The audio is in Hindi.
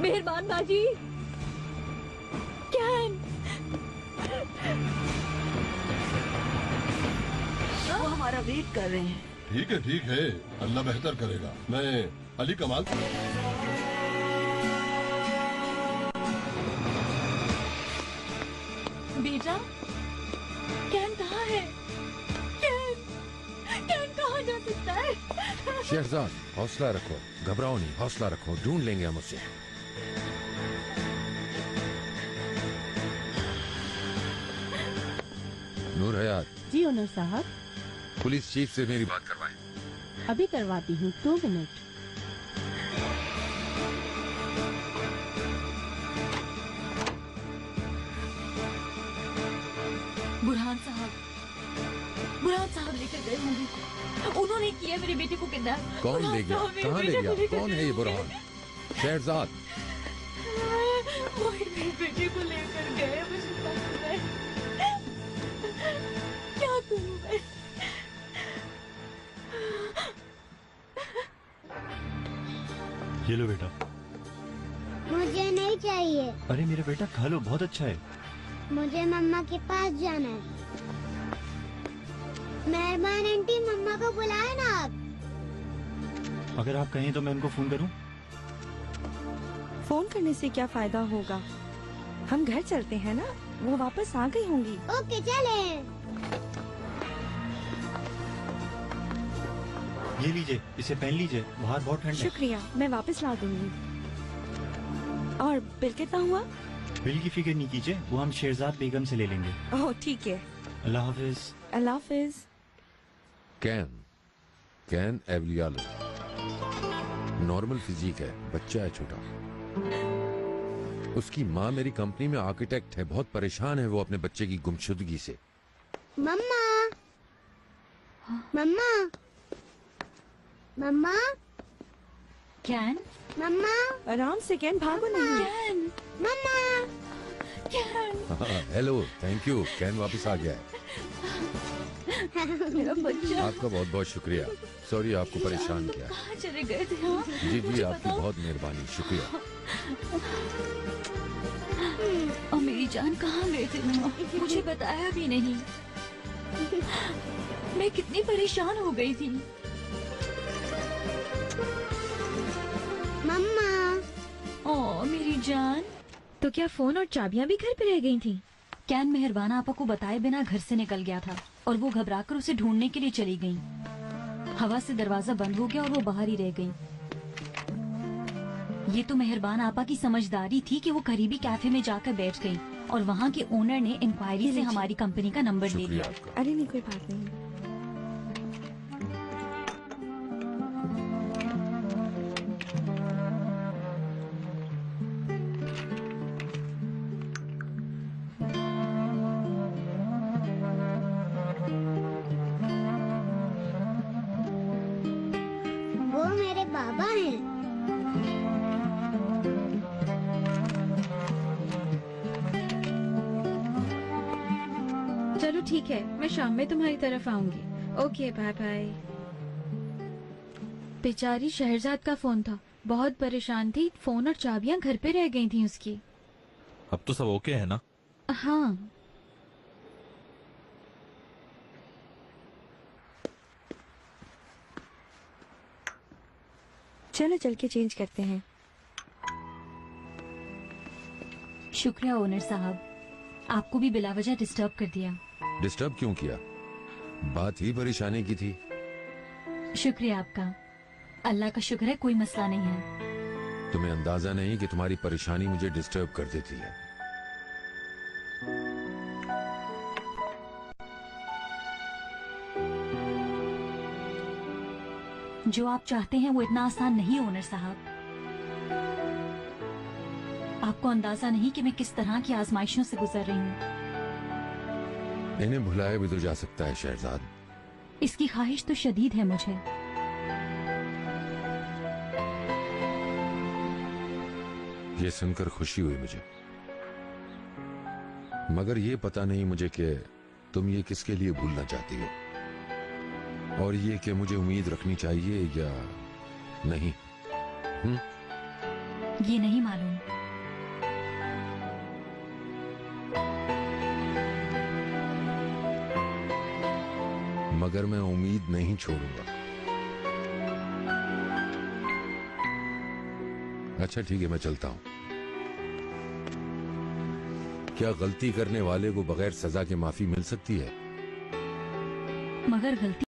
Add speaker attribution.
Speaker 1: मेहरबान बाजी। कैन।
Speaker 2: वो हमारा वेट कर रहे हैं।
Speaker 3: ठीक है, अल्लाह बेहतर करेगा। मैं अली कमाल।
Speaker 1: बेटा, कैन कहाँ है? कैन कहाँ जा सकता है?
Speaker 4: शहजाद, हौसला रखो, घबराओ नहीं, हौसला रखो, ढूंढ लेंगे हम उसे। नूर हयात।
Speaker 5: जी ओनर साहब।
Speaker 4: पुलिस चीफ से मेरी बात करवाएं।
Speaker 5: अभी करवाती हूँ, 2 मिनट।
Speaker 1: बुरहान साहब लेकर गए होंगे। उन्होंने किया मेरे बेटे को किडनैप।
Speaker 4: कौन ले गया? कहाँ ले गया? कौन है ये बुरहान? शहजाद।
Speaker 1: वो मेरे बेटे को लेकर गए। मुझे पता है। क्या करूं मैं?
Speaker 6: ये लो बेटा।
Speaker 7: मुझे नहीं चाहिए।
Speaker 6: अरे मेरा बेटा खा लो, बहुत अच्छा है।
Speaker 7: मुझे मम्मा के पास जाना है। मेहरबान आंटी, मम्मा को बुलाए ना आप।
Speaker 6: अगर आप कहें तो मैं उनको फोन करूं?
Speaker 8: फोन करने से क्या फायदा होगा? हम घर चलते हैं ना, वो वापस आ गई होंगी।
Speaker 7: ओके चले।
Speaker 6: ये लीजिए, इसे पहन लीजिए, बाहर बहुत ठंड है।
Speaker 8: शुक्रिया, मैं वापस ला दूंगी। और बिल कितना हुआ?
Speaker 6: बिल की फिक्र नहीं कीजिए, वो हम शेरजाद बेगम से ले लेंगे।
Speaker 8: ओह ठीक है।
Speaker 6: अल्लाह हाफिज।
Speaker 8: अल्लाह हाफिज।
Speaker 4: कैन एवलियालो, नॉर्मल फिजिक है, बच्चा है छोटा। उसकी माँ मेरी कंपनी में आर्किटेक्ट है, बहुत परेशान है वो अपने बच्चे की गुमशुदगी से।
Speaker 7: मम्मा, मम्मा, मम्मा,
Speaker 1: कैन।
Speaker 7: मम्मा,
Speaker 8: आराम से कैन, भागो नहीं।
Speaker 1: कैन।
Speaker 7: मम्मा,
Speaker 1: कैन।
Speaker 4: हेलो, थैंक यू, कैन वापस आ गया है।
Speaker 1: मेरा बच्चा।
Speaker 4: आपका बहुत बहुत शुक्रिया। सॉरी आपको परेशान किया।
Speaker 1: कहाँ चले गए थे आप?
Speaker 4: जी आपकी बहुत मेहरबानी, शुक्रिया।
Speaker 1: और मेरी जान कहाँ गए थे? मुझे बताया भी नहीं। मैं कितनी परेशान हो गई थी।
Speaker 7: मम्मा।
Speaker 1: ओ मेरी जान।
Speaker 9: तो क्या फोन और चाबियां भी घर पे रह गई थी?
Speaker 1: कैन मेहरबान आपा को बताए बिना घर से निकल गया था और वो घबराकर उसे ढूंढने के लिए चली गई। हवा से दरवाजा बंद हो गया और वो बाहर ही रह गई। ये तो मेहरबान आपा की समझदारी थी कि वो करीबी कैफे में जाकर बैठ गई और वहाँ के ओनर ने इंक्वायरी से हमारी कंपनी का नंबर ले लिया।
Speaker 8: अरे नहीं, कोई बात नहीं।
Speaker 7: वो मेरे बाबा हैं।
Speaker 9: चलो ठीक है, मैं शाम में तुम्हारी तरफ आऊंगी। Okay bye bye. बेचारी शहरजाद का फोन था, बहुत परेशान थी। फोन और चाबियां घर पे रह गई थी उसकी।
Speaker 10: अब तो सब ओके है ना?
Speaker 9: हाँ।
Speaker 8: चलो चल के चेंज करते हैं।
Speaker 1: शुक्रिया ओनर साहब, आपको भी बिला वजह डिस्टर्ब कर दिया।
Speaker 4: डिस्टर्ब क्यों किया? बात ही परेशानी की थी।
Speaker 1: शुक्रिया आपका। अल्लाह का शुक्र है कोई मसला नहीं है।
Speaker 4: तुम्हें अंदाजा नहीं कि तुम्हारी परेशानी मुझे डिस्टर्ब कर देती है।
Speaker 1: जो आप चाहते हैं वो इतना आसान नहीं ओनर साहब। आपको अंदाजा नहीं कि मैं किस तरह की आजमाइशों से गुजर रही हूँ।
Speaker 4: इन्हें भुलाया भी तो जा सकता है शहजाद।
Speaker 1: इसकी ख्वाहिश तो शदीद है मुझे।
Speaker 4: ये सुनकर खुशी हुई मुझे, मगर ये पता नहीं मुझे कि तुम ये किसके लिए भूलना चाहती हो, और ये कि मुझे उम्मीद रखनी चाहिए या नहीं।
Speaker 1: ये नहीं मालूम।
Speaker 4: मगर मैं उम्मीद नहीं छोड़ूंगा। अच्छा ठीक है, मैं चलता हूं। क्या गलती करने वाले को बगैर सजा के माफी मिल सकती है?
Speaker 1: मगर गलती